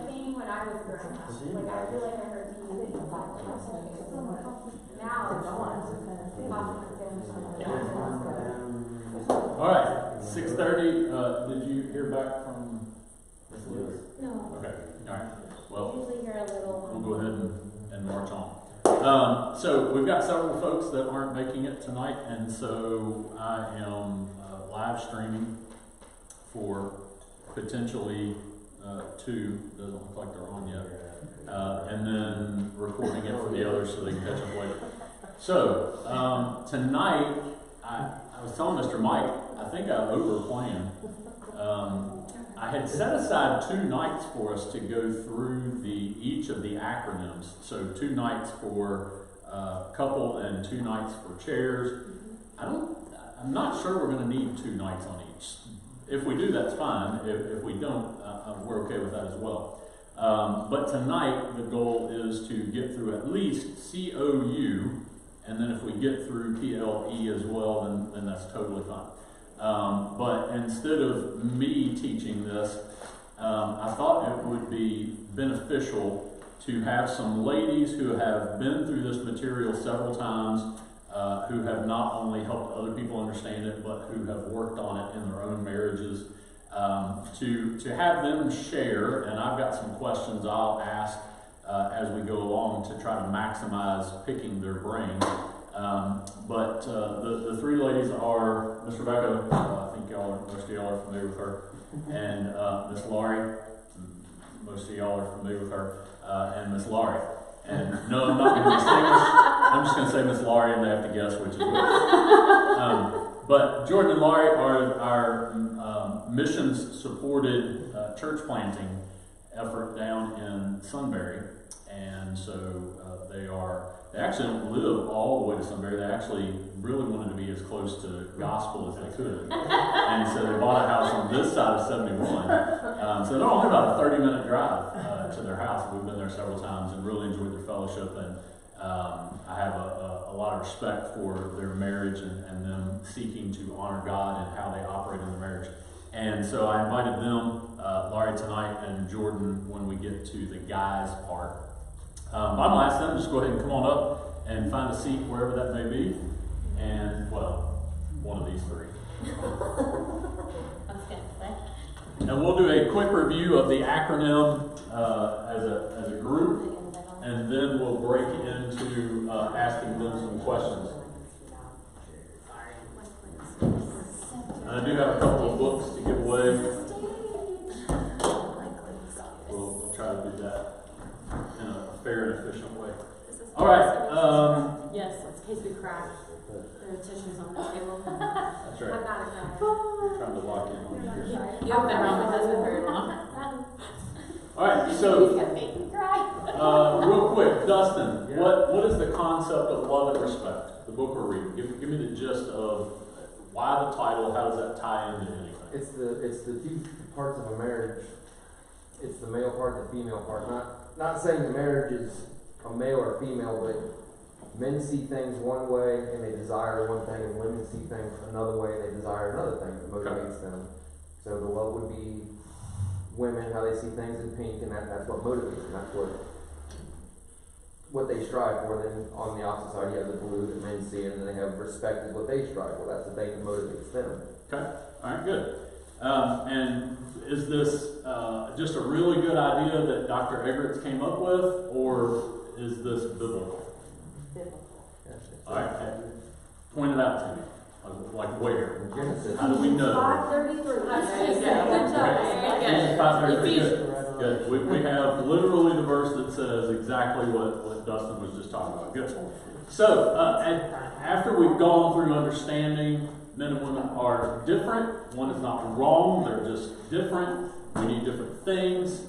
thing when I was growing up, like I feel like I heard people now it's All right, 6:30. Did you hear back from Ms. Lewis? No. Okay. All right. Well, Usually hear a little. we'll go ahead and march on. So we've got several folks that aren't making it tonight, and so I am live streaming for potentially 2. Doesn't look like they're on yet. And then recording it for the others so they can catch up later. So tonight, I was telling Mr. Mike, I think I over-planned. I had set aside 2 nights for us to go through each of the acronyms. So 2 nights for couple and 2 nights for chairs. I'm not sure we're going to need 2 nights on each. If we do, that's fine. If we don't, we're okay with that as well. But tonight, the goal is to get through at least COU, and then if we get through PLE as well, then that's totally fine. But instead of me teaching this, I thought it would be beneficial to have some ladies who have been through this material several times, who have not only helped other people understand it, but who have worked on it in their own marriages, to have them share. And I've got some questions I'll ask as we go along to try to maximize picking their brain. But the 3 ladies are Miss Rebecca, I think most of y'all are familiar with her, and Miss Laurie, most of y'all are familiar with her, and Miss Laurie. And no, I'm not going to distinguish. I'm just going to say Miss Laurie, and they have to guess which is which. But Jordan and Laurie are our missions-supported church planting effort down in Sunbury, and so they actually don't live all the way to Sunbury. They actually really wanted to be as close to gospel as they could, and so they bought a house on this side of 71. So they're only about a 30-minute drive to their house. We've been there several times and really enjoyed their fellowship, and I have a lot of respect for their marriage and them seeking to honor God and how they operate in their marriage. And so I invited them, Laurie tonight, and Jordan when we get to the guys part. I'm going to ask them to just go ahead and come on up and find a seat wherever that may be. And, well, one of these 3. And we'll do a quick review of the acronym as a group, and then we'll break into asking them some questions. I do have a couple of books to give away. We'll try to do that in a fair and efficient way. All right. Yes, in case we crack. There are tissues on the table. That's right. I got it. We're trying to lock in on yours. You have been around my husband very long. All right. So, He's gonna make me cry. real quick, Dustin, what is the concept of love and respect? The book we're reading. Give me the gist of why the title. How does that tie into anything? It's the 2 parts of a marriage. It's the male part, the female part. Not saying the marriage is a male or a female, but men see things one way and they desire one thing, and women see things another way and they desire another thing that motivates them. So the love would be women, how they see things in pink, and that's what motivates them. That's what they strive for. Then on the opposite side, you have the blue that men see, and then they have respect is what they strive for. That's the thing that motivates them. Okay. All right. Good. And is this just a really good idea that Dr. Eggerichs came up with, or is this biblical? All right. Point it out to me. Like where? How do we know? 5:33. Genesis 5:33. Good. We have literally the verse that says exactly what Dustin was just talking about. Good. So after we've gone through understanding men and women are different, one is not wrong, they're just different. We need different things.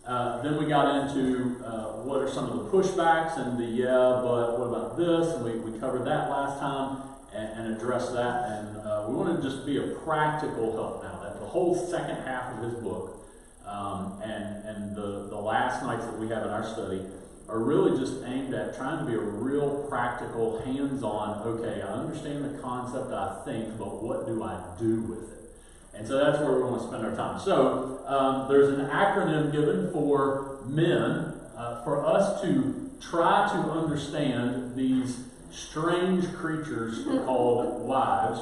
Then we got into what are some of the pushbacks and the but what about this? And we covered that last time and addressed that. And we want to just be a practical help now. That the whole second half of his book and the last nights that we have in our study are really just aimed at trying to be a real practical, hands-on, okay, I understand the concept, I think, but what do I do with it? And so that's where we want to spend our time. So there's an acronym given for men for us to try to understand these strange creatures called wives.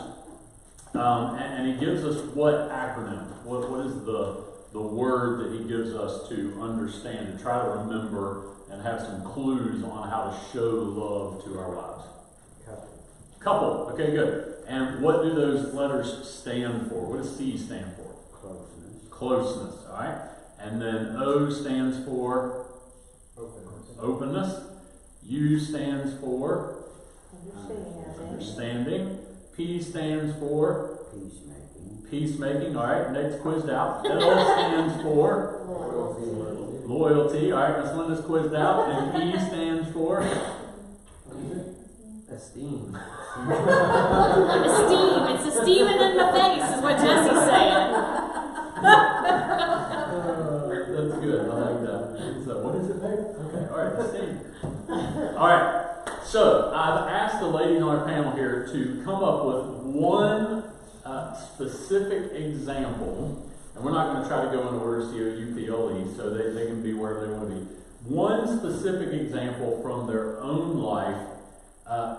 And he gives us what acronym? What is the word that he gives us to understand and try to remember and have some clues on how to show love to our wives? Couple. Okay, good. And what do those letters stand for? What does C stand for? Closeness. Closeness. All right. And then O stands for openness. U stands for understanding. P stands for Peacemaking. peacemaking. All right. Nate's quizzed out. L stands for loyalty. All right. Miss Linda's quizzed out. And E stands for Esteem. Esteem. It's esteeming in the face, is what Jesse's saying. That's good. I like that. So, what is it, babe? Okay. All right. Esteem. All right. So, I've asked the ladies on our panel here to come up with one specific example, and we're not going to try to go in order C-O-U-P-L-E, so they can be wherever they want to be. One specific example from their own life,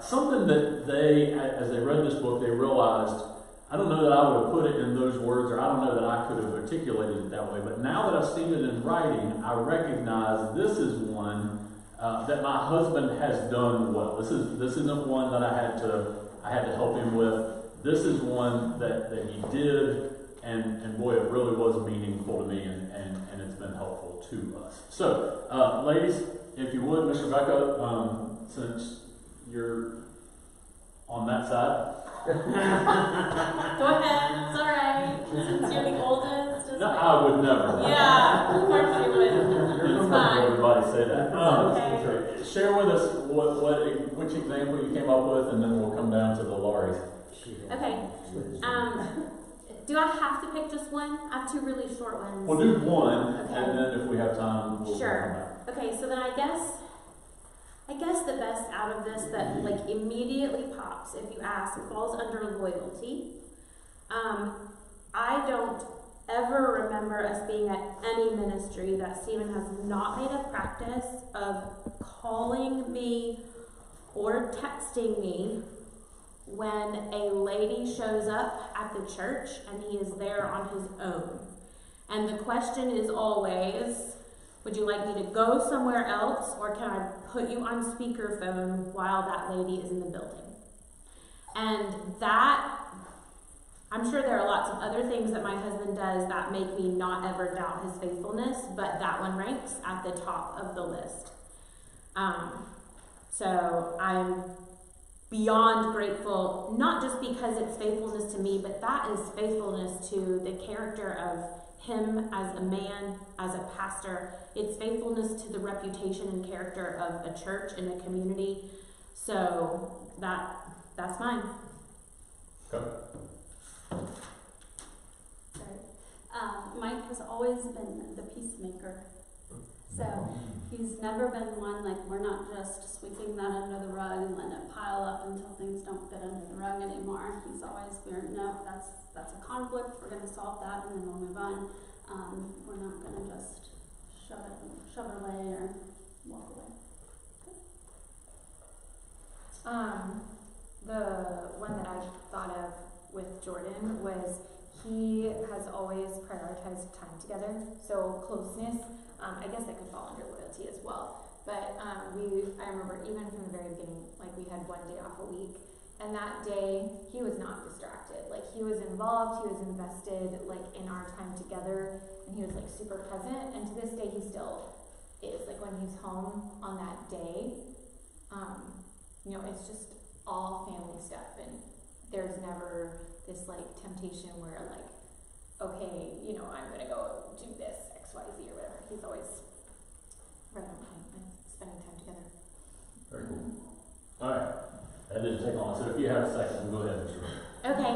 something that they, as they read this book, they realized, I don't know that I would have put it in those words, or I don't know that I could have articulated it that way, but now that I've seen it in writing, I recognize this is one that my husband has done well. This isn't one that I had to help him with. This is one that he did, and boy, it really was meaningful to me, and it's been helpful to us. So, ladies, if you would, Miss Rebecca, since you're on that side. Go ahead. It's all right. Since you're the oldest. Just No, like, I would never. yeah, of course you would. It's fine. Everybody say that. Okay. Share with us which example you came up with, and then we'll come down to the Laurie's. Okay. Do I have to pick just one? I have two really short ones. We'll do one, Okay. and then if we have time, we'll Sure. come back. Okay, so then I guess the best out of this that like immediately pops, if you ask, falls under loyalty. I don't ever remember us being at any ministry that Stephen has not made a practice of calling me or texting me when a lady shows up at the church and he is there on his own. And the question is always, would you like me to go somewhere else, or can I put you on speakerphone while that lady is in the building? And that, I'm sure there are lots of other things that my husband does that make me not ever doubt his faithfulness, but that one ranks at the top of the list. So I'm beyond grateful, not just because it's faithfulness to me, but that is faithfulness to the character of him as a man, as a pastor. It's faithfulness to the reputation and character of a church and a community. So that's mine. Okay. Mike has always been the peacemaker. So he's never been one, like, we're not just sweeping that under the rug and letting it pile up until things don't fit under the rug anymore. He's always been, no, that's a conflict, we're going to solve that and then we'll move on. We're not going to just shove it away or walk away. The one that I thought of with Jordan was he has always prioritized time together. So closeness, I guess that could fall under loyalty as well. But I remember even from the very beginning, like we had one day off a week, and that day he was not distracted. Like he was involved, he was invested like in our time together, and he was like super present. And to this day he still is. Like when he's home on that day, it's just all family stuff, and there's never this like temptation where like, okay, I'm gonna go do this XYZ or whatever. He's always right on point and spending time together. Very cool. All right. That didn't take long. So if you have a second, go ahead, Mr. Ray. Okay.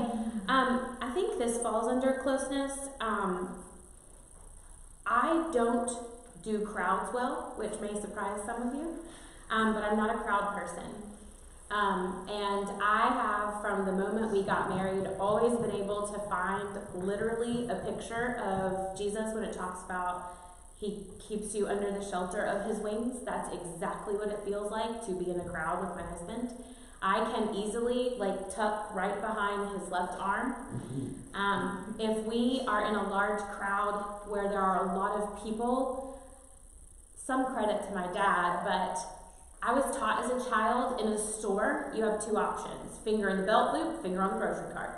I think this falls under closeness. I don't do crowds well, which may surprise some of you, but I'm not a crowd person. And I have, from the moment we got married, always been able to find literally a picture of Jesus when it talks about he keeps you under the shelter of his wings. That's exactly what it feels like to be in a crowd with my husband. I can easily tuck right behind his left arm. If we are in a large crowd where there are a lot of people, some credit to my dad, but I was taught as a child in a store, you have two options: finger in the belt loop, finger on the grocery cart.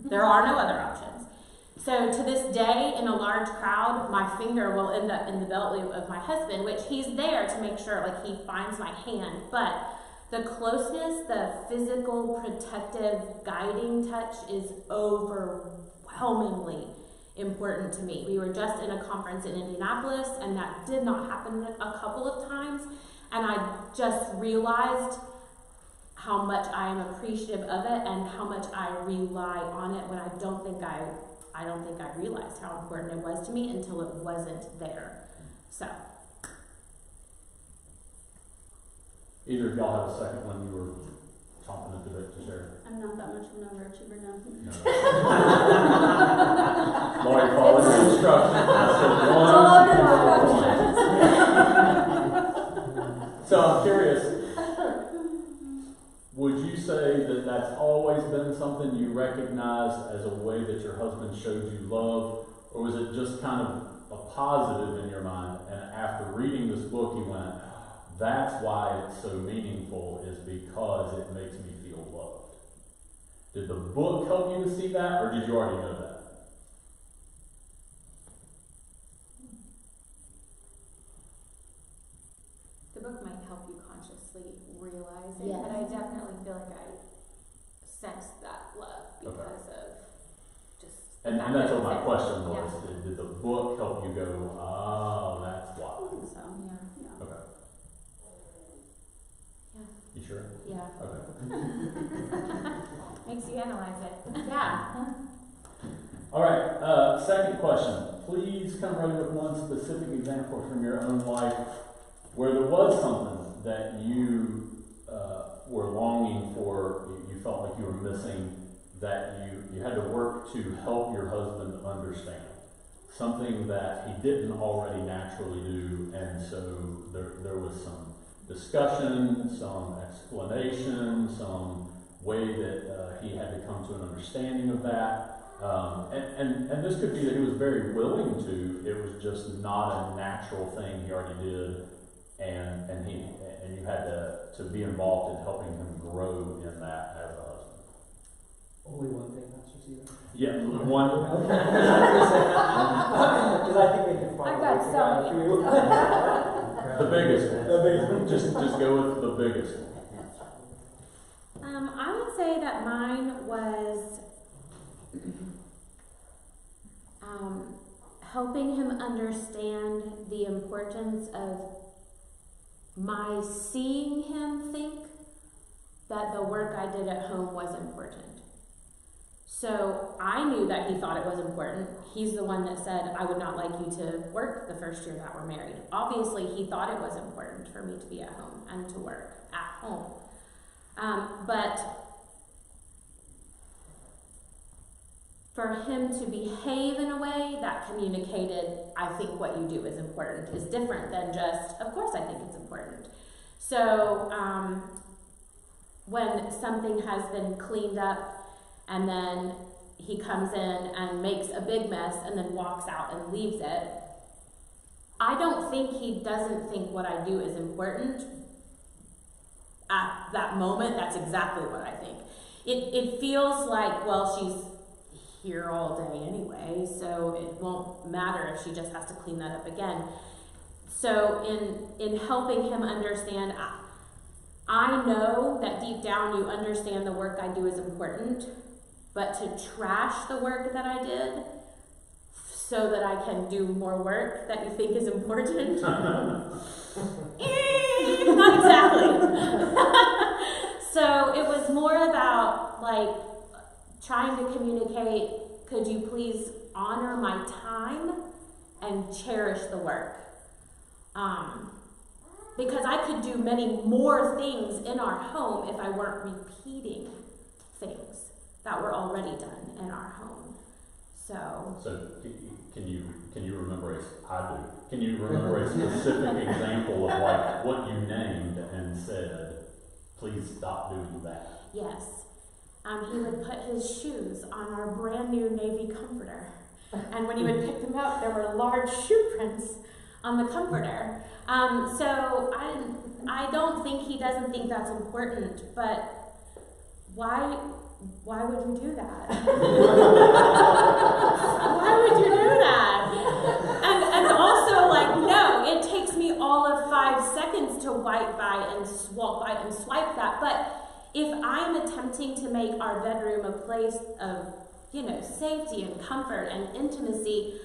There are no other options. So to this day, in a large crowd, my finger will end up in the belt loop of my husband, which he's there to make sure he finds my hand. But the closeness, the physical, protective, guiding touch is overwhelmingly important to me. We were just in a conference in Indianapolis, and that did not happen a couple of times. And I just realized how much I am appreciative of it and how much I rely on it when I don't think I realized how important it was to me until it wasn't there. So. Either of y'all have a second one you were chomping at the bit to share? I'm not that much of an overachiever now. No. Lori followed the instructions. So I'm curious, would you say that that's always been something you recognized as a way that your husband showed you love, or was it just kind of a positive in your mind, and after reading this book you went, that's why it's so meaningful, is because it makes me feel loved? Did the book help you to see that, or did you already know that? The book might help you consciously realize it, Yes. but I definitely feel like I sensed that love because of just. the And fact that's that what my it's question there. was. Did the book help you go, oh, that's I why? think so. Yeah. Yeah. Okay. Yeah. You sure? Yeah. Okay. Makes you analyze it. Yeah. All right, second question. Please come ready with one specific example from your own life where there was something that you were longing for, you felt like you were missing, that you had to work to help your husband understand. Something that he didn't already naturally do, and so there was some discussion, some explanation, some way that he had to come to an understanding of that. And this could be that he was very willing to, it was just not a natural thing he already did, and you had to be involved in helping him grow in that as a husband. Only one thing, Pastor Stephen. Yeah, one. Because I think we can find I've got a so few. The biggest one. The biggest one. Just go with the biggest one. I would say that mine was helping him understand the importance of my seeing him think that the work I did at home was important. So I knew that he thought it was important. He's the one that said, I would not like you to work the first year that we're married. Obviously, he thought it was important for me to be at home and to work at home. But for him to behave in a way that communicated, I think what you do is important, is different than just, of course I think it's important. So when something has been cleaned up and then he comes in and makes a big mess and then walks out and leaves it, I don't think he doesn't think what I do is important. At that moment, that's exactly what I think. It feels like, well, she's here all day anyway, so it won't matter if she just has to clean that up again. So in helping him understand, I know that deep down you understand the work I do is important, but to trash the work that I did so that I can do more work that you think is important, not exactly. So it was more about trying to communicate, could you please honor my time and cherish the work? because I could do many more things in our home if I weren't repeating things that were already done in our home. So, Can you remember can you remember a specific example of like what you named and said, please stop doing that? yes, he would put his shoes on our brand new Navy comforter. And when he would pick them up, there were large shoe prints on the comforter. So I don't think he doesn't think that's important, but why would you do that? Why would you do that? And also, like, no, it takes me all of 5 seconds to wipe by and swipe that. But if I'm attempting to make our bedroom a place of, safety and comfort and intimacy,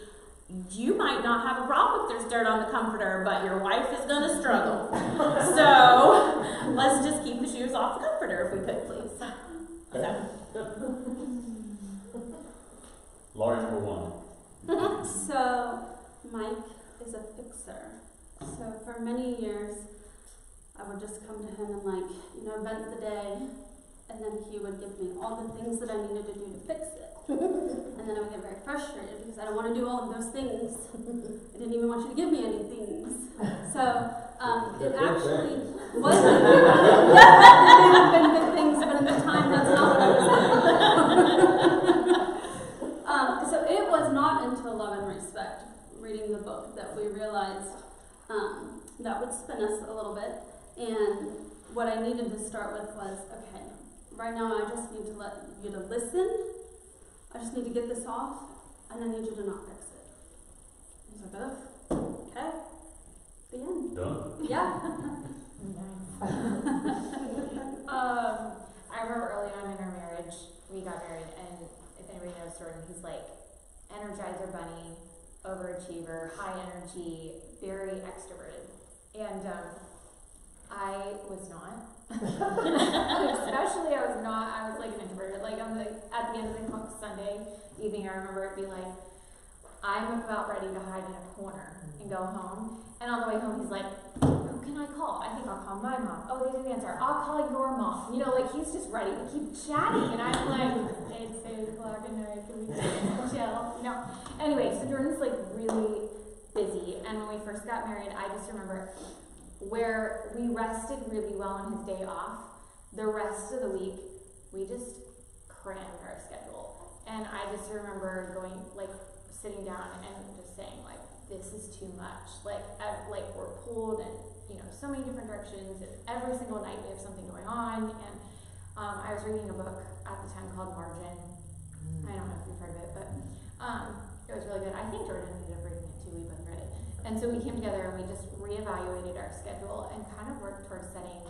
you might not have a problem if there's dirt on the comforter, but your wife is going to struggle. So let's just keep the shoes off the comforter if we could, please. Okay. Laurie, number 1. So, Mike is a fixer. So, for many years, I would just come to him and vent the day, and then he would give me all the things that I needed to do to fix it. And then I would get very frustrated because I don't want to do all of those things. I didn't even want you to give me any things. So, it actually wasn't. They have been good things, but at the time, that's not what I was saying. So it was not until Love and Respect, reading the book, that we realized that would spin us a little bit. And what I needed to start with was, okay, right now I just need to let you to listen. I just need to get this off, and I need you to not fix it. He's like, oh, okay. The end. Done. Yeah. I remember early on in our marriage, we got married, and if anybody knows Jordan, he's like Energizer Bunny, overachiever, high energy, very extroverted. And I was not. Especially I was not. I was like an introvert. Like at the end of the Sunday evening, I remember it be like, I'm about ready to hide in a corner and go home. And on the way home, he's like, who can I call? I think I'll call my mom. Oh, they didn't answer. I'll call your mom. Like he's just ready to keep chatting. And I'm like, it's 8 o'clock at night. Can we just chill? Anyway, so Jordan's like really busy. And when we first got married, I just remember where we rested really well on his day off. The rest of the week, we just crammed our schedule. And I just remember sitting down and just saying, this is too much. We're pulled in, so many different directions. And every single night we have something going on. And I was reading a book at the time called Margin. I don't know if you've heard of it, but it was really good. I think Jordan ended up reading it too. We both read it. And so we came together and we just reevaluated our schedule and kind of worked towards setting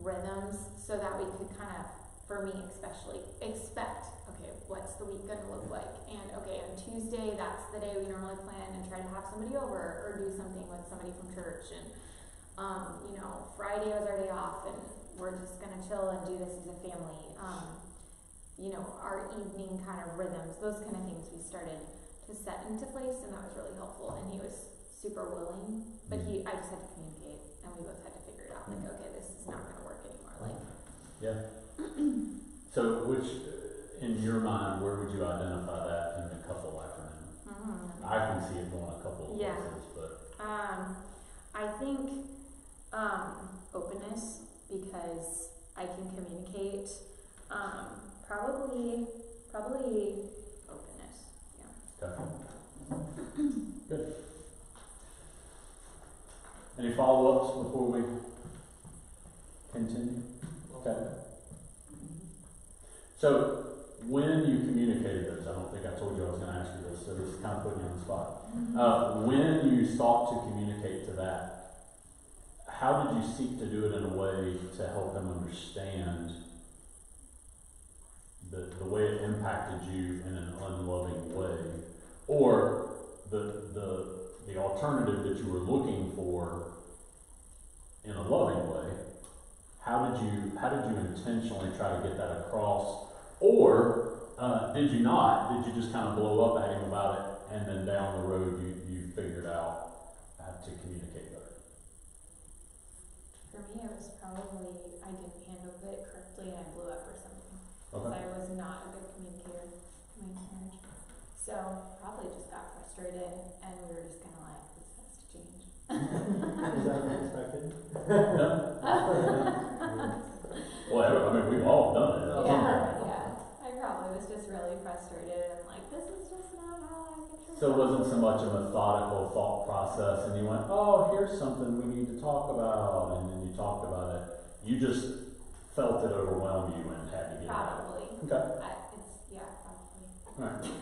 rhythms so that we could kind of, for me especially, expect, okay, what's the week going to look like? And okay, on Tuesday, that's the day we normally plan and try to have somebody over or do something with somebody from church. And, Friday was our day off and we're just going to chill and do this as a family. Our evening kind of rhythms, those kind of things we started to set into place, and that was really helpful. And he was super willing, but I just had to communicate, and we both had to figure it out. Okay, this is not going to work anymore. Yeah. So, in your mind, where would you identify that in the couple acronym? Mm-hmm. I can see it going a couple of places, but I think openness, because I can communicate. Probably openness. Yeah. okay. Good. Any follow-ups before we continue? Okay. So, when you communicated those, I don't think I told you I was going to ask you this, so this is kind of putting you on the spot. When you sought to communicate to that, how did you seek to do it in a way to help them understand the way it impacted you in an unloving way, or the alternative that you were looking for in a loving way? How did you intentionally try to get that across, or did you not? Did you just kind of blow up at him about it, and then down the road you figured out how to communicate better? me, it was probably I didn't handle it correctly and I blew up or something. Because Okay. I was not a good communicator in my marriage. So probably just got frustrated and we were just kind of like, this has to change. Is that unexpected? Well, I mean, we've all done it. Yeah. I probably was just really frustrated and like, this is just not how I picture So it wasn't so much a methodical thought process, and you went, "Oh, here's something we need to talk about," and then you talked about it. You just felt it overwhelm you and had to get it out. Probably. Okay. Probably. All right.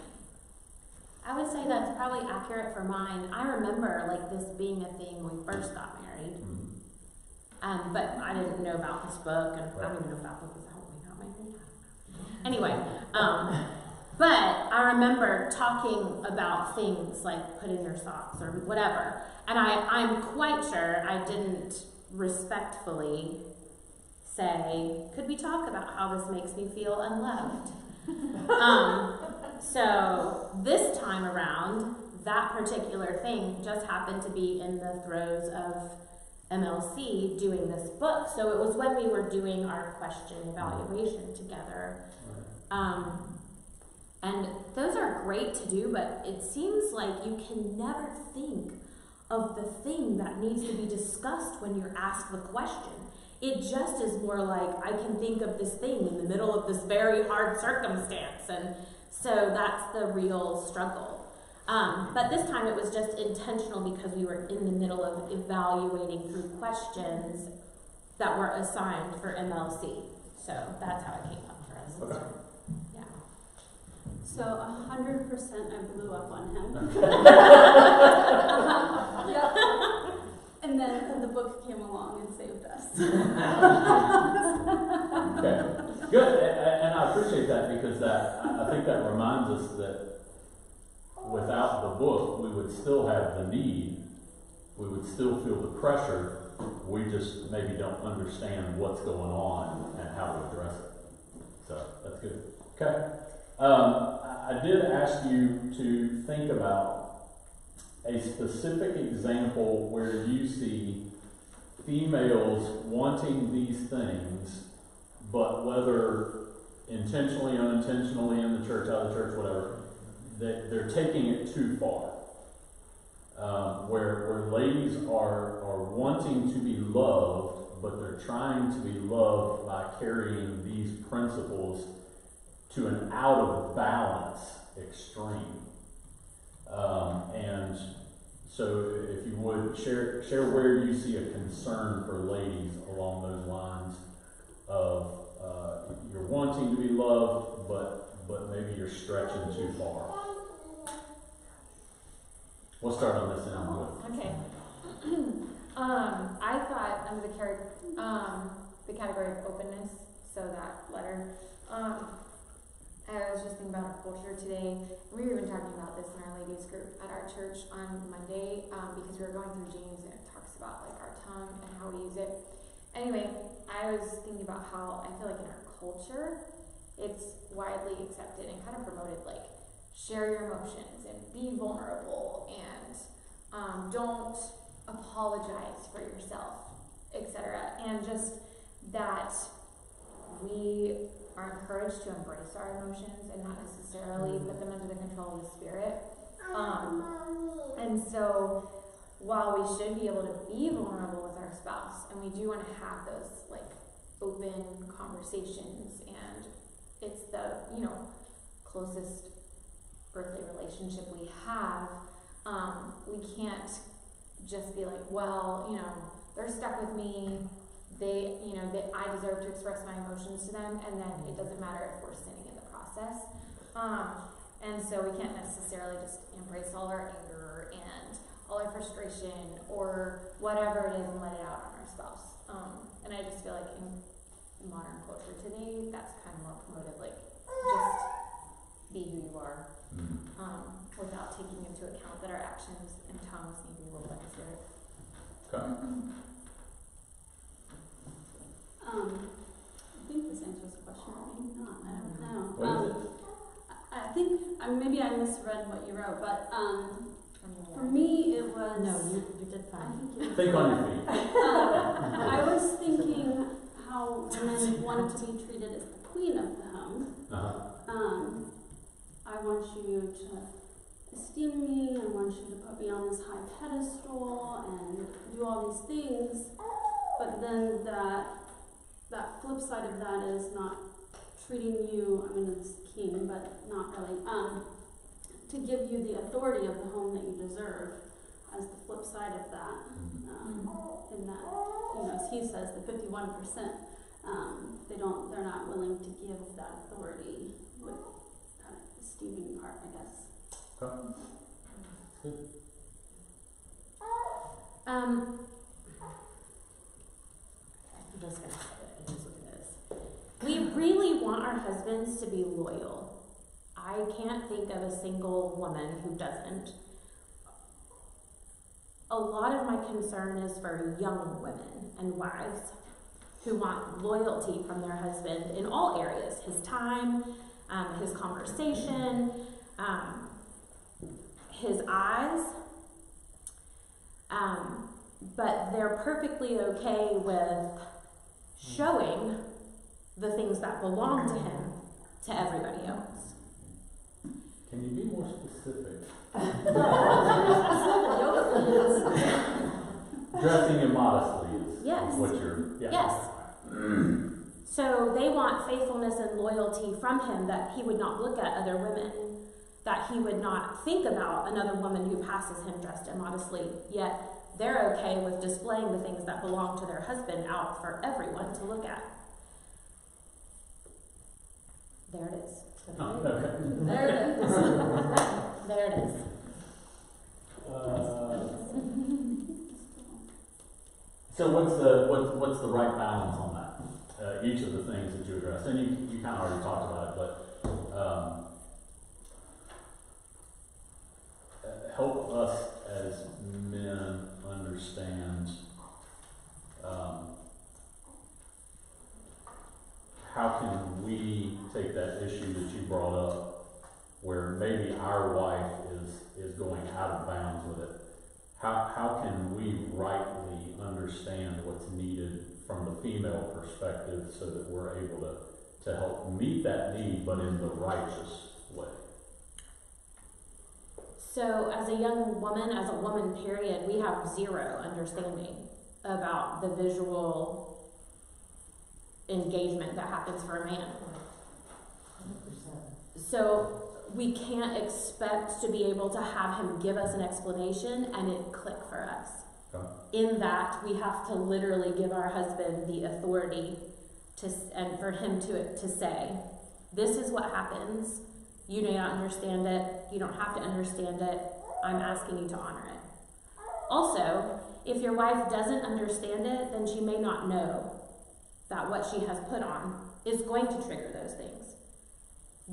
I would say that's probably accurate for mine. I remember like this being a thing when we first got married. Mhm. But I didn't know about this book, and I don't even know if that book was out when we got married. Anyway, but I remember talking about things like put in your socks or whatever, and I'm quite sure I didn't respectfully say, could we talk about how this makes me feel unloved? So this time around, that particular thing just happened to be in the throes of MLC doing this book. So it was when we were doing our question evaluation together. And those are great to do, but it seems like you can never think of the thing that needs to be discussed when you're asked the question. It just is more like, I can think of this thing in the middle of this very hard circumstance. And so that's the real struggle. But this time it was just intentional because we were in the middle of evaluating through questions that were assigned for MLC. So that's how it came up for us. Okay. Yeah. So 100% I blew up on him. Yep. And then the book came along and saved us. Okay. Good. And I appreciate that because I think that reminds us that without the book, we would still have the need. We would still feel the pressure. We just maybe don't understand what's going on and how to address it. So that's good. Okay. I did ask you to think about a specific example where you see females wanting these things, but whether intentionally, unintentionally, in the church, out of the church, whatever, that they're taking it too far. Where ladies are wanting to be loved, but they're trying to be loved by carrying these principles to an out of balance extreme. And so if you would share where you see a concern for ladies along those lines of you're wanting to be loved, but maybe you're stretching too far. We'll start on this end. Okay. I thought under the category of openness, so that letter, I was just thinking about our culture today. We were even talking about this in our ladies group at our church on Monday, because we were going through James and it talks about like our tongue and how we use it. Anyway, I was thinking about how I feel like in our culture, it's widely accepted and kind of promoted, like share your emotions and be vulnerable and don't apologize for yourself, etc. And just that we are encouraged to embrace our emotions and not necessarily put them under the control of the Spirit. And so while we should be able to be vulnerable with our spouse, and we do want to have those like open conversations, and it's the closest earthly relationship we have, we can't just be like, well, they're stuck with me. That I deserve to express my emotions to them, and then it doesn't matter if we're sinning in the process. And so we can't necessarily just embrace all our anger and all our frustration or whatever it is and let it out on our spouse. And I just feel like in modern culture today, that's kind of more promoted, like just be who you are, without taking into account that our actions and tongues need to be ruled by the Spirit. Okay. I think this answers the question, maybe not, I don't know. What is it? I think, maybe I misread what you wrote, but for me it was... No, you did fine. Thank you. Think on your feet. I was thinking to be treated as the queen of the home. I want you to esteem me, I want you to put me on this high pedestal and do all these things, but then that flip side of that is not treating you, I mean it's king, but not really, to give you the authority of the home that you deserve as the flip side of that, in that, you know, as he says, the 51%, they're not willing to give that authority with kind of the esteeming part, I guess. I'm just gonna say it, it is what it is. We really want our husbands to be loyal. I can't think of a single woman who doesn't. A lot of my concern is for young women and wives who want loyalty from their husband in all areas, his time, his conversation, his eyes, but they're perfectly okay with showing the things that belong to him to everybody else. Can you be more specific? Dressing immodestly is Yes. what you're, yeah. Yes. So they want faithfulness and loyalty from him, that he would not look at other women, that he would not think about another woman who passes him dressed immodestly, yet they're okay with displaying the things that belong to their husband out for everyone to look at. There it is. Oh, okay. There it is. There it is. So what's the right balance on that? Each of the things that you addressed, and you kind of already talked about it, but help us as men understand how can we take that issue that you brought up, where maybe our wife is going out of bounds with it. How can we rightly understand what's needed from the female perspective so that we're able to help meet that need, but in the righteous way? So as a young woman, as a woman period, we have zero understanding about the visual engagement that happens for a man. 100%. So we can't expect to be able to have him give us an explanation and it click for us. Okay. In that, we have to literally give our husband the authority and for him to say, this is what happens. You may not understand it. You don't have to understand it. I'm asking you to honor it. Also, if your wife doesn't understand it, then she may not know that what she has put on is going to trigger those things.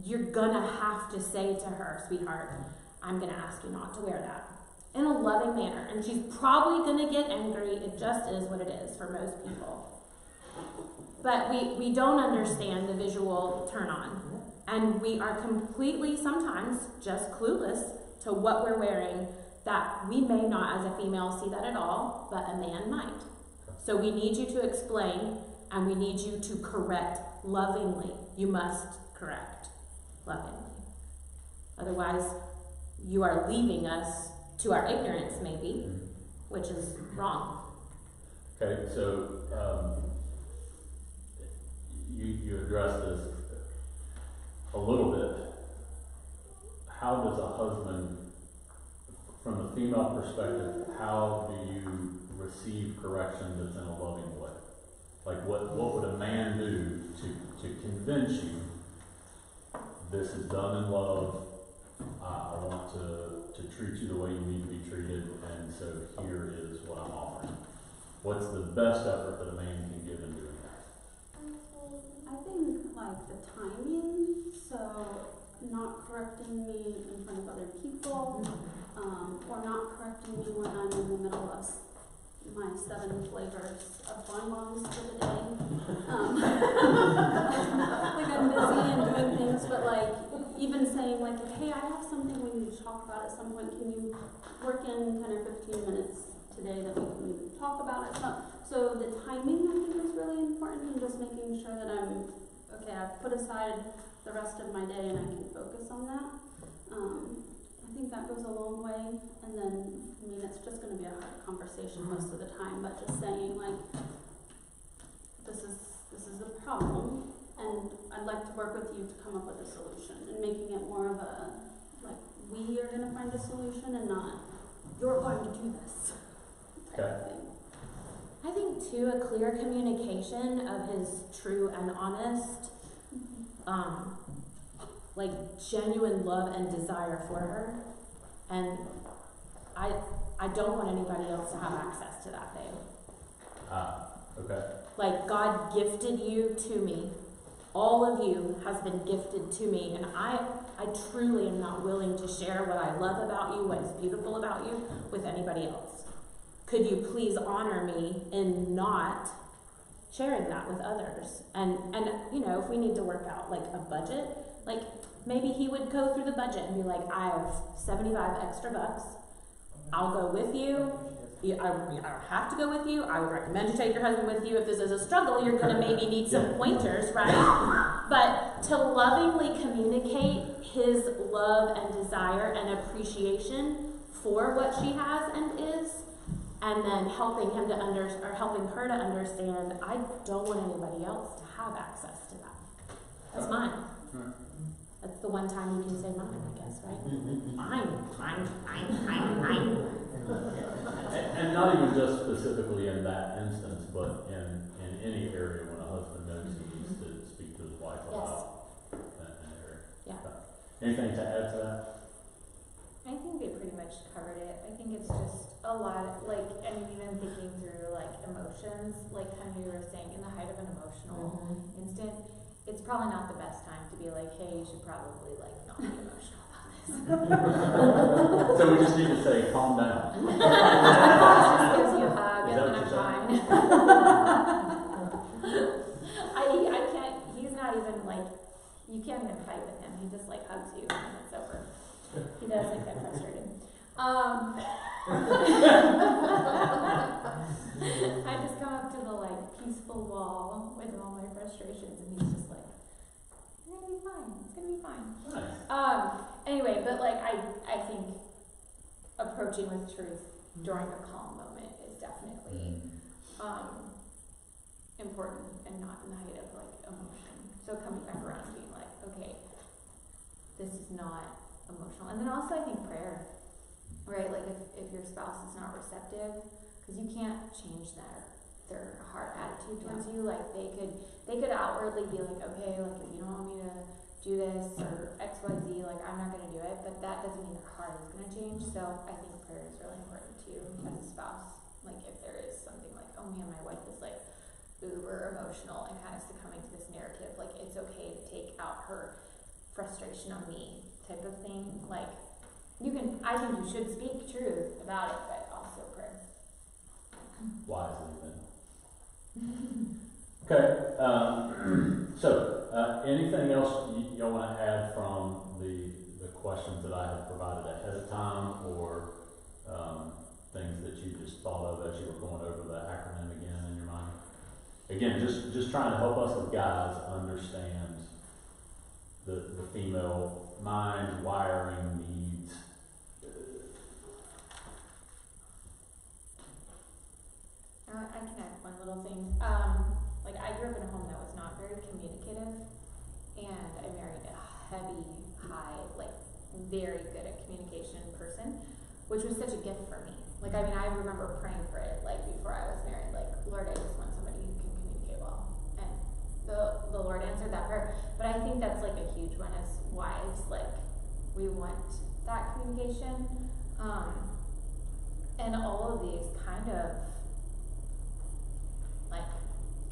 You're gonna have to say to her, sweetheart, I'm gonna ask you not to wear that, in a loving manner. And she's probably gonna get angry. It just is what it is for most people. But we don't understand the visual turn on. And we are completely sometimes just clueless to what we're wearing, that we may not as a female see that at all, but a man might. So we need you to explain, and we need you to correct lovingly. You must correct lovingly. Otherwise, you are leaving us to our ignorance, maybe, which is wrong. Okay, so you addressed this a little bit. How does a husband, from the female perspective, how do you receive correction that's in a loving way? Like what would a man do to convince you this is done in love, I want to treat you the way you need to be treated, and so here is what I'm offering? What's the best effort that a man can give in doing that? I think like the timing, so not correcting me in front of other people, or not correcting me when I'm in the middle of my 7 flavors of bonbons for the day. Like I'm busy and doing things, but like even saying like, hey, I have something we need to talk about at some point. Can you work in kind of 15 minutes today that we can talk about it. So the timing, I think, is really important, and just making sure that I've put aside the rest of my day and I can focus on that. I think that goes a long way. And then, I mean, it's just going to be a hard conversation most of the time, but just saying, like, this is a problem, and I'd like to work with you to come up with a solution, and making it more of a, like, we are going to find a solution and not, you're going to do this type Okay. of thing. I think too, a clear communication of his true and honest, like genuine love and desire for her. And I don't want anybody else to have access to that thing. Okay. Like, God gifted you to me. All of you has been gifted to me, and I truly am not willing to share what I love about you, what is beautiful about you, with anybody else. Could you please honor me in not sharing that with others? And you know, if we need to work out like a budget, like maybe he would go through the budget and be like, I have 75 extra bucks. I'll go with you. I don't have to go with you. I would recommend you take your husband with you. If this is a struggle, you're going to maybe need some pointers, right? But to lovingly communicate his love and desire and appreciation for what she has and is, and then helping him to helping her to understand, I don't want anybody else to have access to that. That's mine. Right. That's the one time you can say mine, I guess, right? Mine. And not even just specifically in that instance, but in any area when a husband knows he needs to speak to his wife about that area. Yeah. Anything to add to that? I think they pretty much covered it. I think it's just a lot of, like, I mean, even thinking through, like, emotions, like kind of you were saying, in the height of an emotional instant, it's probably not the best time to be like, hey, you should probably, like, not be emotional about this. So we just need to say, calm down. Just gives you a hug, Is and that then what I'm you're fine. I can't, he's not even, like, you can't even fight with him. He just, like, hugs you, and it's over. He doesn't get frustrated. I just come up to the, like, peaceful wall with all my frustrations, and he's just like, it's gonna be fine, it's gonna be fine. Nice. Anyway, but, like, I think approaching with truth during a calm moment is definitely, important, and not in the height of, like, emotion. So coming back around and being like, okay, this is not emotional. And then also I think prayer, right? Like if your spouse is not receptive, because you can't change their heart attitude towards you. Like they could outwardly be like, okay, like if you don't want me to do this or XYZ, like I'm not gonna do it, but that doesn't mean their heart is gonna change. So I think prayer is really important too as a spouse. Like if there is something like, oh man, my wife is like uber emotional and kind of succumbing to this narrative, like it's okay to take out her frustration on me type of thing. Like I think you should speak truth about it, but also prayer. Wisely then. Okay, so anything else y'all want to add from the questions that I had provided ahead of time, or things that you just thought of as you were going over the acronym again in your mind? Again, just trying to help us as guys understand the female mind, wiring, needs. I can add one little thing. Like I grew up in a home that was not very communicative, and I married a heavy, high, like very good at communication person, which was such a gift for me. Like I mean, I remember praying for it like before I was married. Like, Lord, I just want somebody who can communicate well, and the Lord answered that prayer. But I think that's like a huge one as wives. Like we want that communication, and all of these kind of. Like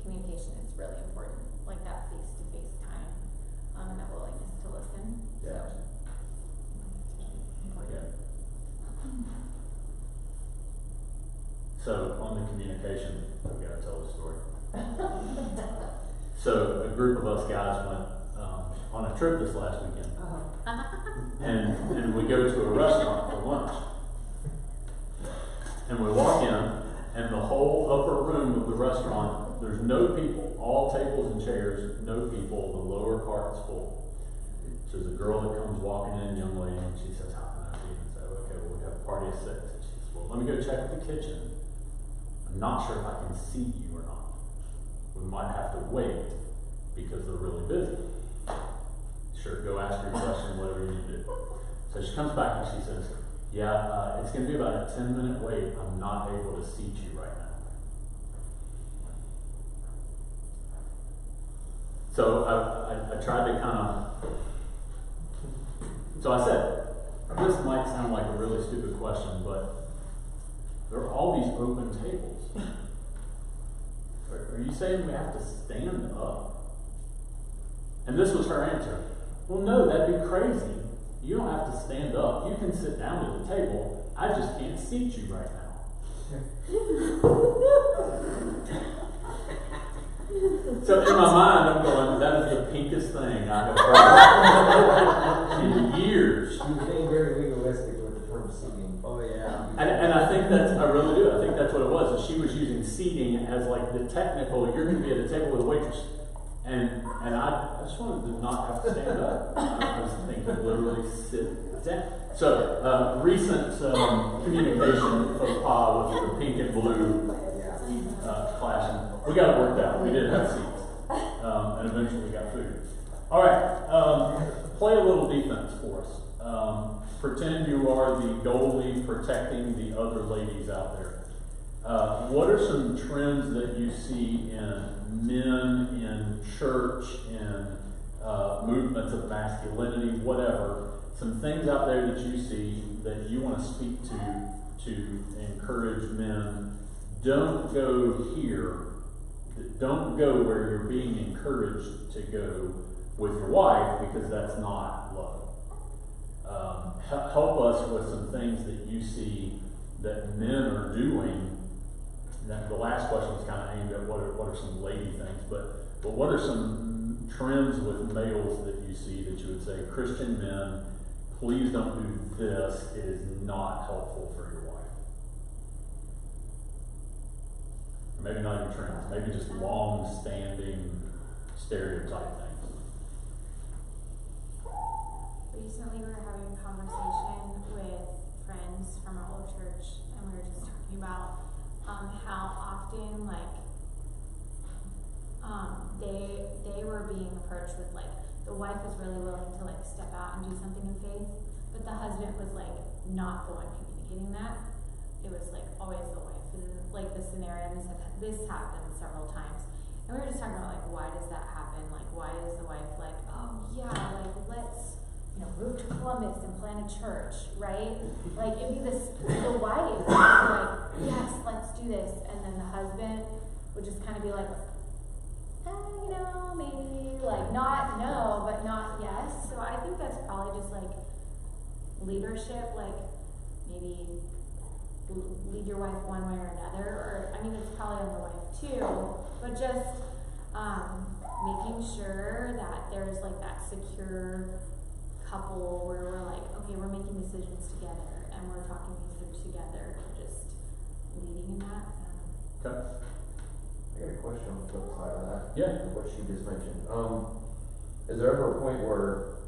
communication is really important, like that face-to-face time, and that willingness to listen. Yeah. Important. So on the communication, I've got to tell the story. So a group of us guys went on a trip this last weekend, and we go to a restaurant for lunch. And we walk in, and the whole upper room of the restaurant, there's no people, all tables and chairs, no people, the lower part's full. So there's a girl that comes walking in, young lady, and she says, "How can I help you?" And so, "Okay, well, we have a party of 6." And she says, "Well, let me go check the kitchen. I'm not sure if I can seat you or not. We might have to wait because they're really busy." "Sure, go ask your question, whatever you need to do." So she comes back and she says, "Yeah, it's going to be about a 10-minute wait. I'm not able to seat you right now." So I tried to kind of, so I said, this might sound like a really stupid question, but there are all these open tables. Are you saying we have to stand up? And this was her answer. "Well, no, that'd be crazy. You don't have to stand up. You can sit down at the table. I just can't seat you right now." So in my mind, I'm going, that is the pinkest thing I have heard in years. She was being very legalistic with the term seating. Oh, yeah. And I think I really do. I think that's what it was. Is she was using seating as like the technical, you're going to be at a table with a waitress. And I just wanted to not have to stand up. I was thinking literally sit down. So, recent communication faux pas with the pink and blue clashing. We got it worked out. We did have seats. And eventually we got food. All right. Play a little defense for us. Pretend you are the goalie protecting the other ladies out there. What are some trends that you see in men, in church, in movements of masculinity, whatever? Some things out there that you see that you want to speak to encourage men. Don't go here. Don't go where you're being encouraged to go with your wife, because that's not love. Help us with some things that you see that men are doing. Now, the last question was kind of aimed at what are some lady things, but what are some trends with males that you see that you would say, Christian men, please don't do this, it is not helpful for your wife? Or maybe not even trends, maybe just long-standing stereotype things. Recently we were having a conversation with friends from our old church, and we were just talking about how often they were being approached with the wife was really willing to step out and do something in faith, but the husband was not the one communicating that. It was always the wife, and the scenario, and this happened several times, and we were just talking about why does that happen? Why is the wife oh yeah, let's move to Columbus and plant a church, right? It'd be the wife yes, let's do this, and then the husband would just kind of be maybe not no, but not yes. So I think that's probably just leadership, maybe lead your wife one way or another, or it's probably on the wife too, but just making sure that there's that secure couple where we're okay, we're making decisions together and we're talking these through together, just leading in that. Okay. I got a question on the flip side of that. Yeah. What she just mentioned. Is there ever a point where,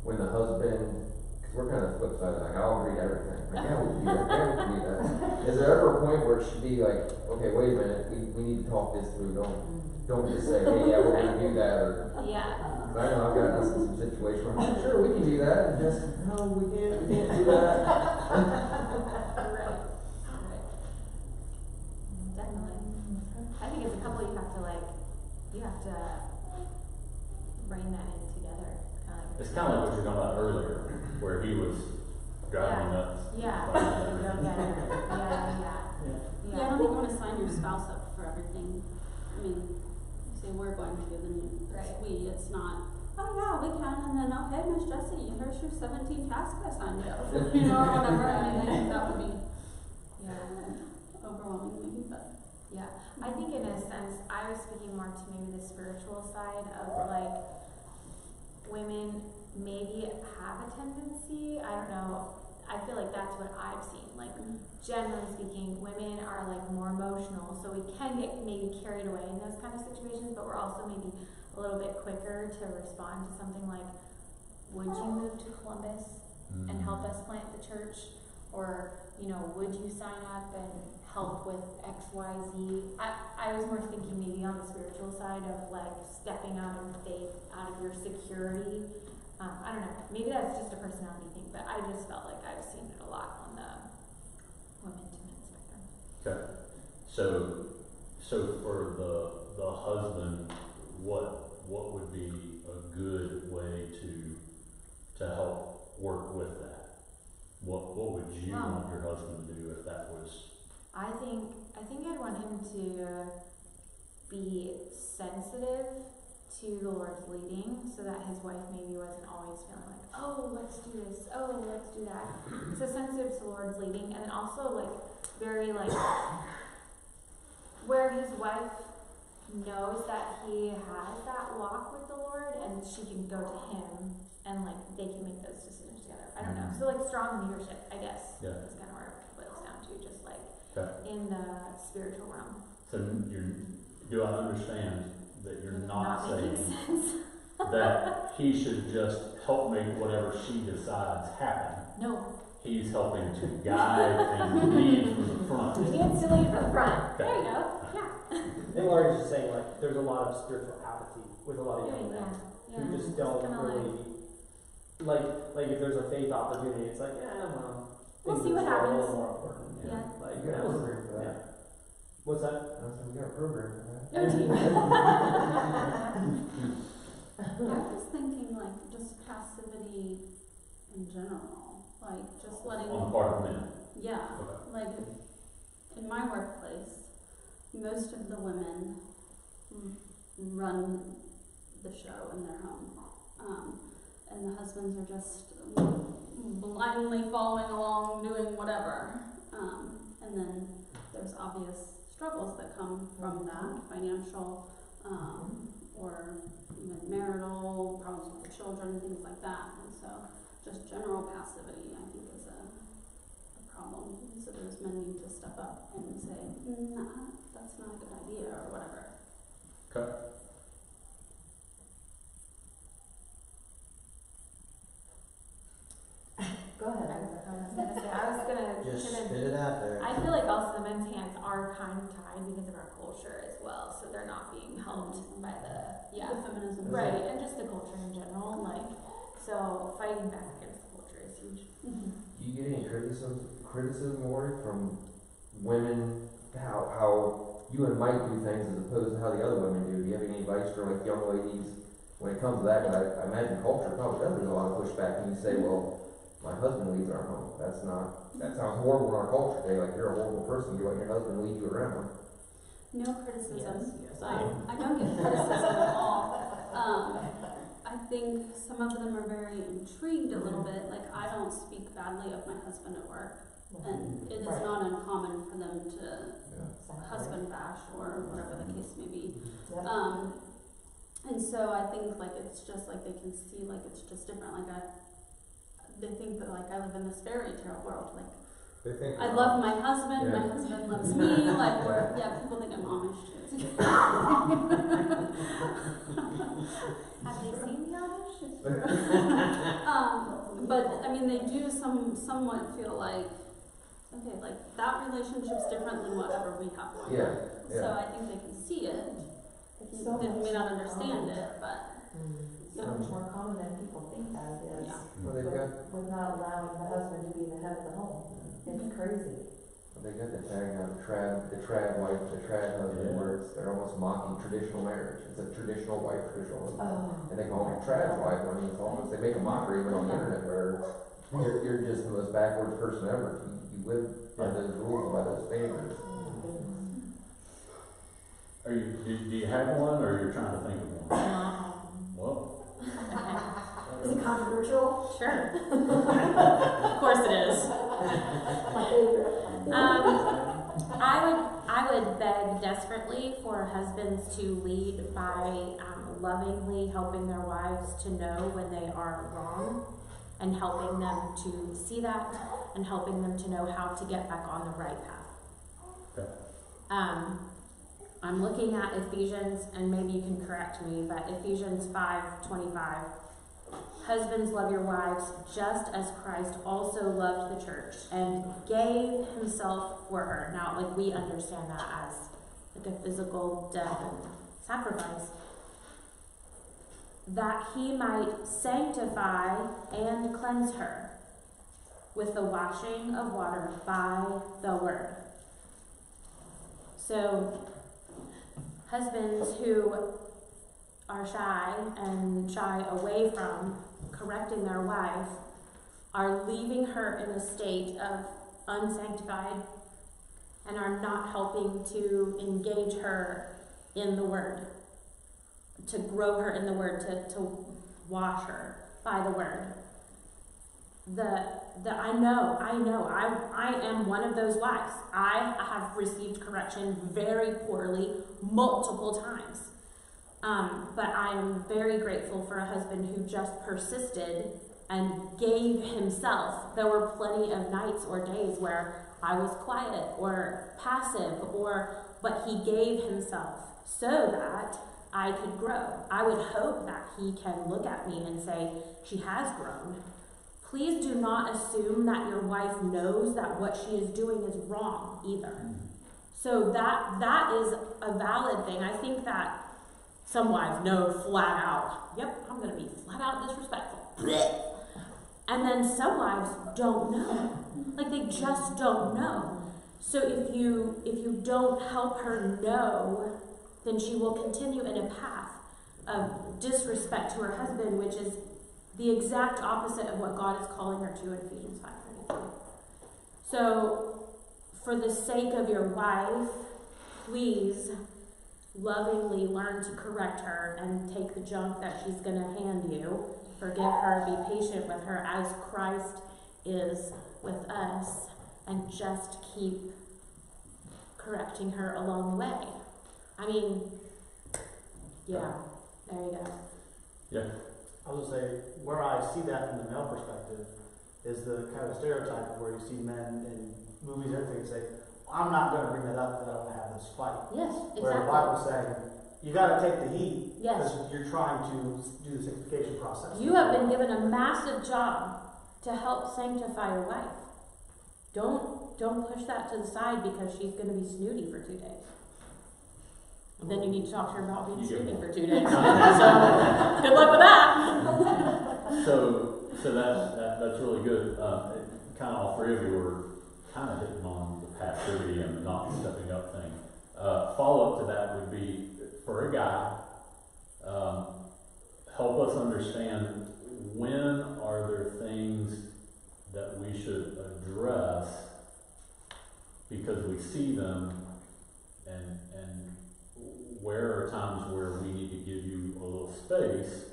when the husband, because we're kind of the flip side of I'll agree to everything. Yeah, we can do that. Yeah, we can do that. Is there ever a point where it should be okay, wait a minute, we need to talk this through. Don't just say, hey, yeah, we're going to do that, or. Yeah. I know I've got this in some situations where I'm sure we can do that, and just, no, we can't do that. Right. Definitely. I think as a couple you have to bring that in together. It's kind of like what you were talking about earlier, where he was driving me nuts. Yeah. Yeah, I don't think you want to sign your spouse up for everything. You say we're going to, then Right. it's not, oh yeah, we can, and then, okay, Miss Jessie, here's your 17 tasks I signed you up for, or whatever. I think that would be overwhelming maybe, but. Yeah, I think in a sense, I was speaking more to maybe the spiritual side of women maybe have a tendency, I don't know, I feel like that's what I've seen. Like, generally speaking, women are like more emotional, so we can get maybe carried away in those kind of situations, but we're also maybe a little bit quicker to respond to something like, would you move to Columbus and help us plant the church? Or, you know, would you sign up and help with X, Y, Z? I was more thinking maybe on the spiritual side of like stepping out of faith, out of your security. I don't know, maybe that's just a personality thing, but I just felt like I've seen it a lot on the women to men spectrum. Okay. So for the husband, what would be a good way to help work with that? What would you want your husband to do if that was? I think I'd want him to be sensitive to the Lord's leading, so that his wife maybe wasn't always feeling like, oh, let's do this, oh, let's do that. So sensitive to the Lord's leading, and then also like very like where his wife knows that he has that walk with the Lord, and she can go to him, and like they can make those decisions together. I don't know. So like strong leadership, I guess. Yeah. Is kind of where it boils down to, just like Okay. in the spiritual realm. So do I understand that you're not making saying sense. that he should just help make whatever she decides happen? No. He's helping to guide and lead from the front. He gets to lead from the front. Okay. There you go. Yeah. I think Laura's just saying, like, there's a lot of spiritual apathy with a lot of young men who just don't kinda really, like if there's a faith opportunity, it's like, yeah, well, We'll things see what are a happens. little more important. Yeah. Like, You got a program for that. What's that? We got a program for that. No team. I was thinking like just passivity in general, like just letting. On the part of men. Yeah, Okay. like in my workplace, most of the women run the show in their home, and the husbands are just blindly following along, doing whatever. And then there's obvious struggles that come from that, financial, or even marital problems with the children, things like that. And so just general passivity, I think, is a problem. So those men need to step up and say, nah, that's not a good idea, or whatever. Okay. Go ahead. I was gonna Just pivot. spit it out there. I feel like also the men's hands are kind of tied because of our culture as well, so they're not being helped by the The feminism. right, and just the culture in general. Like, so fighting back against the culture is huge. Mm-hmm. Do you get any criticism, Lori, from women, how you and Mike do things as opposed to how the other women do? Do you have any advice for like young ladies when it comes to that? 'Cause I imagine culture probably does. There's a lot of pushback, and you say, well, my husband leads our home. That sounds horrible in our culture today. Like, you're a horrible person. You let your husband lead you around. No criticism. Yes, I don't get criticism at all. I think some of them are very intrigued a little bit. Like, I don't speak badly of my husband at work, and it is not uncommon for them to husband bash or whatever the case may be. And so I think like it's just like they can see like it's just different. Like they think that like I live in this fairy tale world. Like They think I love my husband, Yeah. my husband loves me. Like people think I'm Amish too. Have they seen the Amish? It's true. But I mean, they do somewhat feel like, okay, like that relationship's different than whatever we have going on. Yeah, So yeah. I think they can see it. It's so They much may not more understand common. it, but So much more common than people think that it is. yeah. Well, they've got With not allowing the husband to be the head of the home. It's crazy. the tag now, the trad wife, the trad husband, Yeah. where they're almost mocking traditional marriage. It's a traditional wife, traditional husband. Oh. And they call it trad wife. I mean, it's almost, they make a mockery of it on the internet where you're just the most backwards person ever. You live by those rules, by those standards. Do you have one, or you're trying to think of one? Well, Is it controversial? Sure. Of course it is. My favorite. I would beg desperately for husbands to lead by lovingly helping their wives to know when they are wrong and helping them to see that and helping them to know how to get back on the right path. Okay. I'm looking at Ephesians, and maybe you can correct me, but Ephesians 5:25. Husbands, love your wives just as Christ also loved the church and gave himself for her. Now, like, we understand that as like a physical death and sacrifice. That he might sanctify and cleanse her with the washing of water by the word. So, husbands who are shy and shy away from correcting their wife are leaving her in a state of unsanctified and are not helping to engage her in the word, to grow her in the word, to wash her by the word. I am one of those wives. I have received correction very poorly multiple times. But I am very grateful for a husband who just persisted and gave himself. There were plenty of nights or days where I was quiet or passive, but he gave himself so that I could grow. I would hope that he can look at me and say, she has grown. Please do not assume that your wife knows that what she is doing is wrong either. So that is a valid thing. I think that some wives know flat out, yep, I'm going to be flat out disrespectful. And then some wives don't know. Like, they just don't know. So if you don't help her know, then she will continue in a path of disrespect to her husband, which is the exact opposite of what God is calling her to in Ephesians 5:33. So, for the sake of your wife, please lovingly learn to correct her and take the junk that she's going to hand you. Forgive her, be patient with her as Christ is with us, and just keep correcting her along the way. I mean, yeah, there you go. Yeah. I was gonna say, where I see that from the male perspective is the kind of stereotype where you see men in movies and everything say, I'm not going to bring that up because I don't want to have this fight. Yes, Where the exactly. Bible's saying, you got to take the heat Yes. because you're trying to do the sanctification process. You have been given a massive job to help sanctify your wife. Don't push that to the side because she's going to be snooty for 2 days. And then you need to talk to her about being snooty for 2 days. So, good luck with that. So that's really good. Kind of all three of you were kind of hitting on the passivity and the not stepping up thing. Follow up to that would be, for a guy, help us understand when are there things that we should address because we see them, and where are times where we need to give you a little space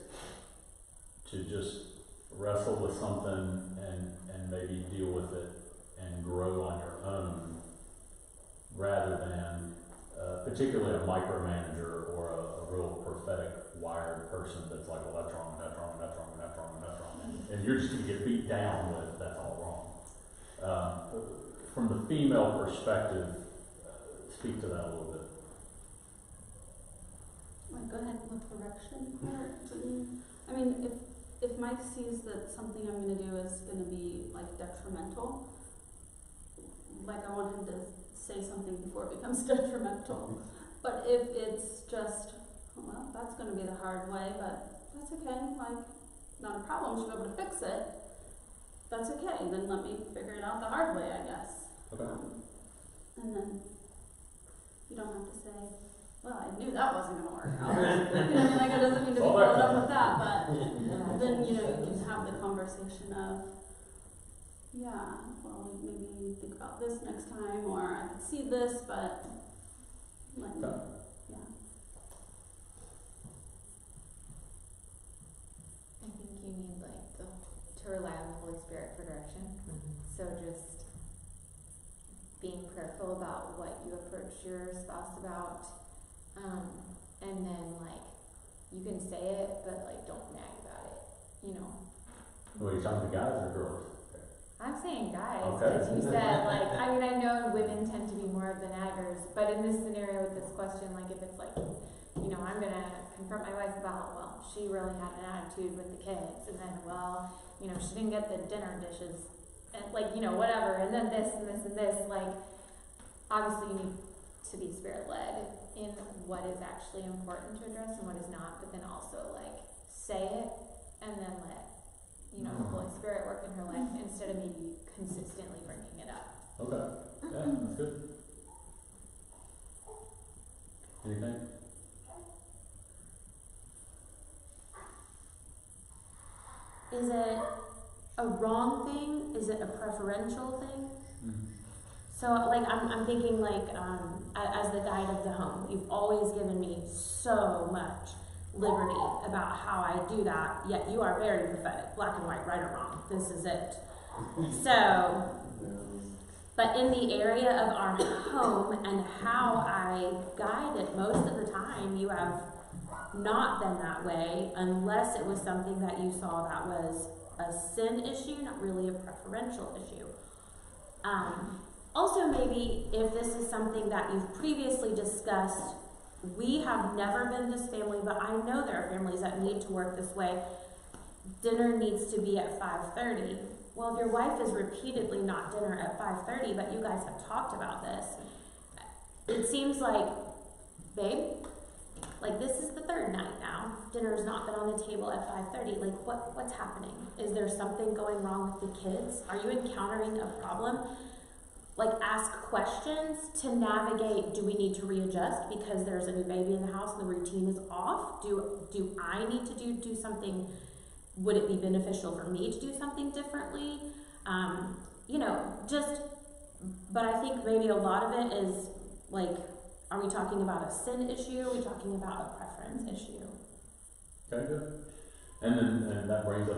to just wrestle with something and maybe deal with it and grow on your own, rather than particularly a micromanager or a real prophetic wired person that's like, well, that's wrong, and that's wrong, and that's wrong, and that's wrong, and that's wrong, and you're just going to get beat down with that's all wrong. From the female perspective, speak to that a little bit. Like, go ahead with correction part. I mean, if Mike sees that something I'm going to do is going to be like detrimental, like I want him to say something before it becomes detrimental. But if it's just, well, that's going to be the hard way, but that's okay, like, not a problem, she'll be able to fix it, that's okay, then let me figure it out the hard way, I guess. Okay. And then you don't have to say, well, I knew that wasn't going to work out. You know what I mean? Like, it doesn't mean to be All that followed up time. with that, but then, you know, you can have the conversation of, yeah, well, maybe think about this next time, or I could see this, but let me, Okay. yeah. I think you need to rely on the Holy Spirit for direction. So just being prayerful about what you approach your spouse about, and then you can say it, but don't nag about it, you know. Well, you're talking to guys or girls? I'm saying guys, Okay. because you said, like, I mean, I know women tend to be more of the naggers, but in this scenario with this question, like, if it's like, you know, I'm gonna confront my wife about, well, she really had an attitude with the kids, and then, well, you know, she didn't get the dinner dishes, and like, you know, whatever, and then this and this and this, like, obviously you need to be spirit-led in what is actually important to address and what is not, but then also, like, say it, and then let, you know, the Holy Spirit work in her life instead of maybe consistently bringing it up. Okay, yeah, that's good. Anything? Is it a wrong thing? Is it a preferential thing? So, like, I'm thinking, like, as the guide of the home, you've always given me so much liberty about how I do that, yet you are very prophetic, black and white, right or wrong. This is it. So, but in the area of our home and how I guide it, most of the time you have not been that way, unless it was something that you saw that was a sin issue, not really a preferential issue. Also, maybe if this is something that you've previously discussed, we have never been this family, but I know there are families that need to work this way. Dinner needs to be at 5:30. Well, if your wife is repeatedly not dinner at 5:30, but you guys have talked about this, it seems like, babe, like this is the third night now. Dinner's not been on the table at 5:30. Like what's happening? Is there something going wrong with the kids? Are you encountering a problem? Like, ask questions to navigate, do we need to readjust because there's a new baby in the house and the routine is off? Do I need to do something? Would it be beneficial for me to do something differently? You know, but I think maybe a lot of it is, like, are we talking about a sin issue? Are we talking about a preference issue? Okay, good. And that brings up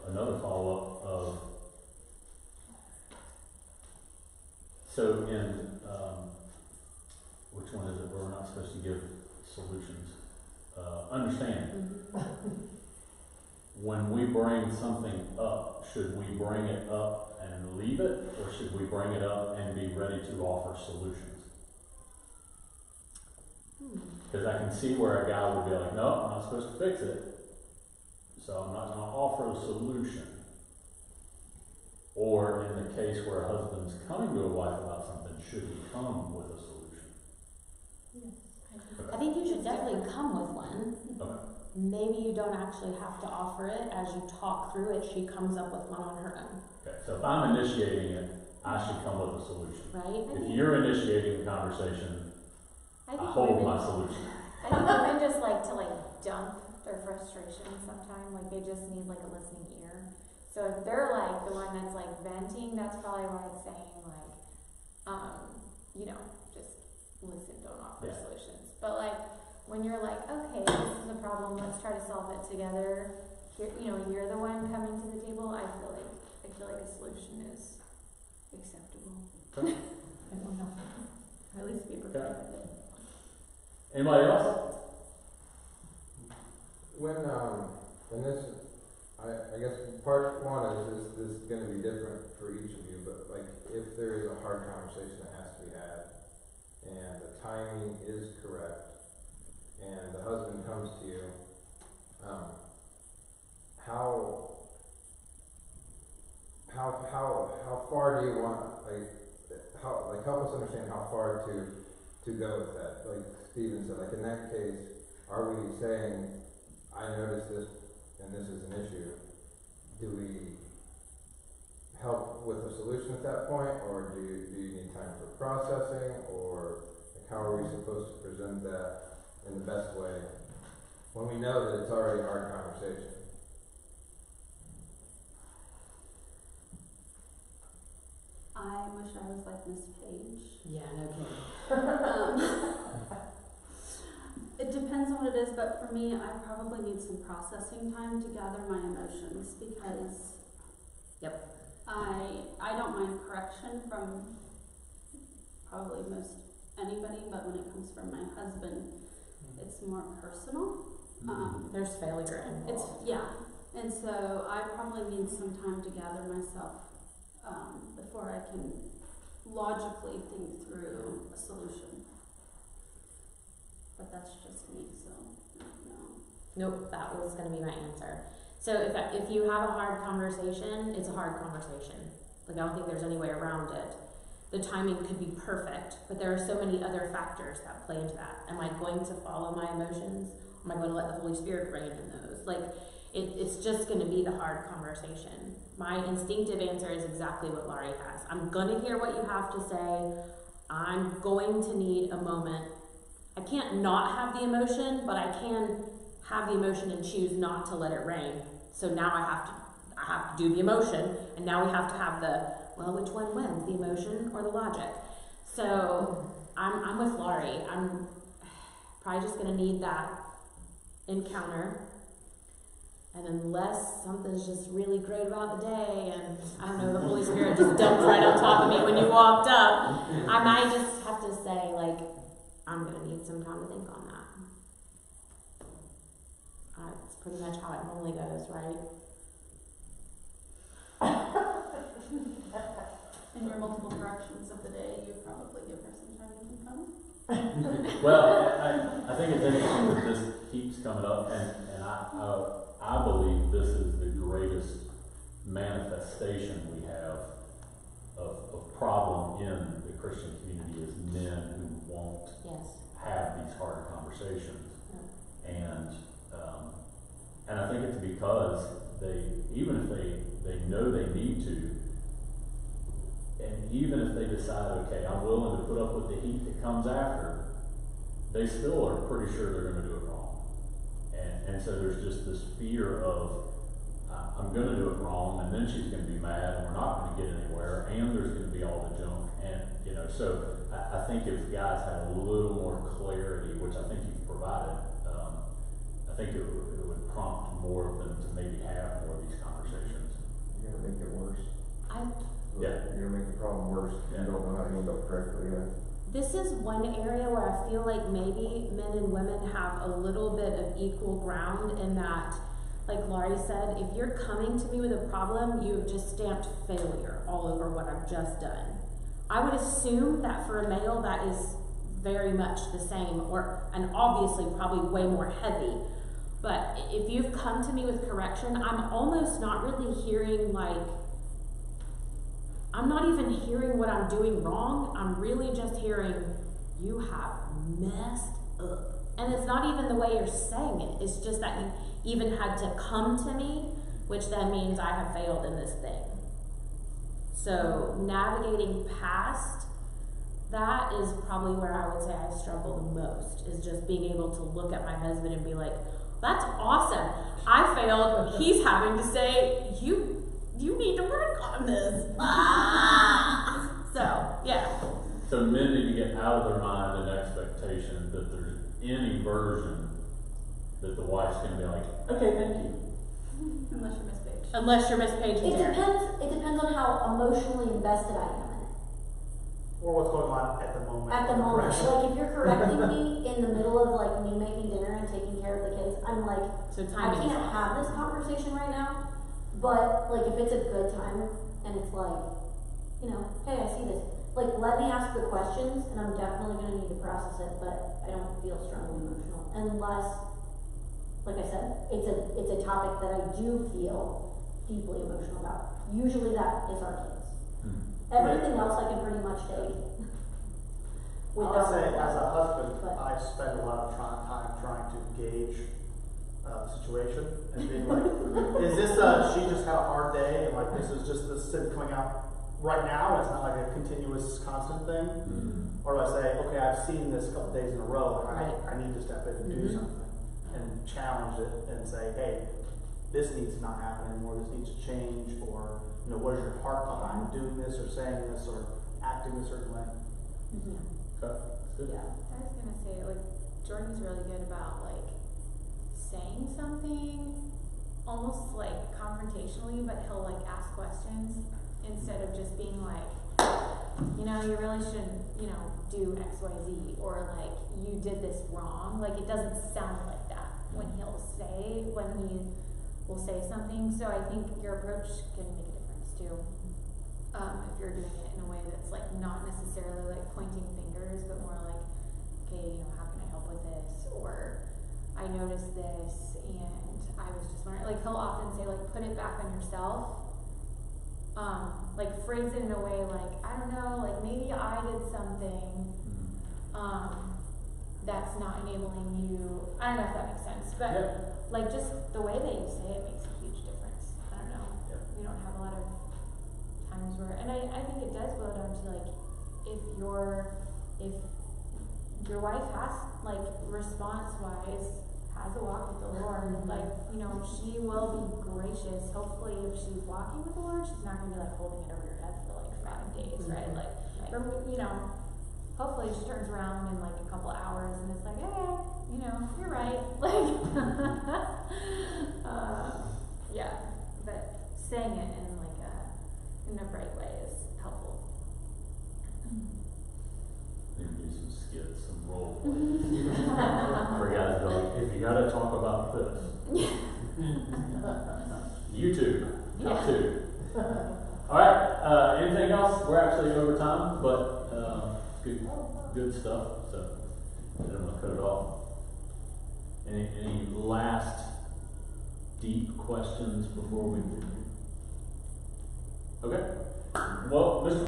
another follow-up of, so in, which one is it where we're not supposed to give solutions? Understand, when we bring something up, should we bring it up and leave it, or should we bring it up and be ready to offer solutions? Because I can see where a guy would be like, no, I'm not supposed to fix it, so I'm not going to offer a solution. Or in the case where a husband's coming to a wife about something, should he come with a solution? I think you should definitely come with one. Okay. Maybe you don't actually have to offer it. As you talk through it, she comes up with one on her own, Okay, so if I'm initiating it, I should come with a solution. right? If you're initiating the conversation, I think hold women- my solution. I think women just like to dump their frustration sometimes, like they just need like a listening ear. So if they're like the one that's like venting, that's probably why it's saying like, you know, just listen, don't offer Yeah. solutions. But like when you're like, okay, this is a problem, let's try to solve it together. Here, you know, you're the one coming to the table. I feel like a solution is acceptable. Okay. I don't know. Or at least be prepared with it. Anybody else? When this, I guess part one is this is gonna be different for each of you, but like, if there is a hard conversation that has to be had, and the timing is correct, and the husband comes to you, how far do you want, help us understand how far to go with that? Like Stephen said, like in that case, are we saying, I noticed this and this is an issue? Do we help with a solution at that point, or do you need time for processing, or like how are we supposed to present that in the best way when we know that it's already a hard conversation? I wish I was like Miss Page. Yeah, no kidding. It depends on what it is, but for me, I probably need some processing time to gather my emotions because I don't mind correction from probably most anybody, but when it comes from my husband, it's more personal. There's failure It's involved. And so I probably need some time to gather myself, before I can logically think through a solution. But that's just me, so, no. Nope, that was gonna be my answer. So if you have a hard conversation, it's a hard conversation. Like, I don't think there's any way around it. The timing could be perfect, but there are so many other factors that play into that. Am I going to follow my emotions? Am I going to let the Holy Spirit reign in those? Like, it's just going to be the hard conversation. My instinctive answer is exactly what Laurie has. I'm going to hear what you have to say. I'm going to need a moment. I can't not have the emotion, but I can have the emotion and choose not to let it reign. So now I have to do the emotion, and now we have to have well, which one wins, the emotion or the logic? So I'm with Laurie. I'm probably just gonna need that encounter. And unless something's just really great about the day, and I don't know, the Holy Spirit just dumped right on top of me when you walked up, I might just have to say, like, I'm gonna need some time to think on that. It's pretty much how it normally goes, right? In your multiple corrections of the day, you probably give her some time to think on it. Well, I think it's interesting that this keeps coming up, and I believe this is the greatest manifestation we have of problem in the Christian community is men who won't have these hard conversations. And I think it's because even if they know they need to, and even if they decide, okay, I'm willing to put up with the heat that comes after, they still are pretty sure they're going to do it wrong. And so there's just this fear of, I'm going to do it wrong, and then she's going to be mad, and we're not going to get anywhere, and there's going to be all the junk. And, so I think if guys had a little more clarity, which I think you've provided, I think it would prompt more of them to maybe have more of these conversations. You're gonna make it worse. Yeah. You're gonna make the problem worse if you don't know how to handle it correctly, This is one area where I feel like maybe men and women have a little bit of equal ground in that, like Laurie said, if you're coming to me with a problem, you have just stamped failure all over what I've just done. I would assume that for a male that is very much the same, and obviously probably way more heavy. But if you've come to me with correction, I'm almost not really hearing I'm not even hearing what I'm doing wrong. I'm really just hearing, you have messed up. And it's not even the way you're saying it. It's just that you even had to come to me, which then means I have failed in this thing. So navigating past that is probably where I would say I struggle the most, is just being able to look at my husband and be like, that's awesome. I failed. He's having to say, you need to work on this. So, yeah. So men need to get out of their mind an expectation that there's any version that the wife's going to be like, okay, thank you. Unless you're Miss Page. It depends on how emotionally invested I am in it. Or what's going on at the moment. At the moment. Correction. Like, if you're correcting me in the middle of, like, me making dinner and taking care of the kids, I'm like, So I timing is can't off. have this conversation right now. But, like, if it's a good time and it's like, hey, I see this. Like, let me ask the questions, and I'm definitely going to need to process it, but I don't feel strongly emotional. Unless, like I said, it's a topic that I do feel deeply emotional about. Usually that is our kids. Everything else I can pretty much take. I would say, as a husband, I spend a lot of time trying to gauge the situation and being like, is this she just had a hard day and like this is just the sin coming out right now? It's not like a continuous, constant thing. Or do I say, okay, I've seen this a couple days in a row, and I need to step in and do something and challenge it and say, hey, this needs to not happen anymore. This needs to change. Or what is your heart behind doing this or saying this or acting a certain way? Okay. Good. Yeah, I was gonna say, like, Jordan's really good about, like, saying something almost, like, confrontationally, but he'll, like, ask questions instead of just being like, you really shouldn't, do X, Y, Z, or, like, you did this wrong. Like, it doesn't sound like that when he'll say, when he will say something. So I think your approach can make a difference too. If you're doing it in a way that's like not necessarily like pointing fingers, but more like, okay, you know, how can I help with this? Or I noticed this and I was just wondering, like he'll often say like, put it back on yourself. Like phrase it in a way like, I don't know, like maybe I did something, that's not enabling you. I don't know if that makes sense, but like just the way that you say it makes a huge difference. I don't know. We don't have a lot of times where, and I think it does boil down to like, if your wife has, like, response-wise, has a walk with the Lord, like, you know, she will be gracious. Hopefully, if she's walking with the Lord, she's not gonna be, like, holding it over your head for, like, 5 days, right? Like, or, you know, hopefully she turns around in, like, a couple hours and it's like, hey, you know, you're right. Like, yeah, but saying it in, like, in a right way is helpful. Maybe do some skits, some role plays. For guys going, if you gotta talk about this. YouTube, how to. Alright, anything else? We're actually over time, but it's good stuff, so I didn't want to cut it off. Any last deep questions before we move? Okay. Well, Mr.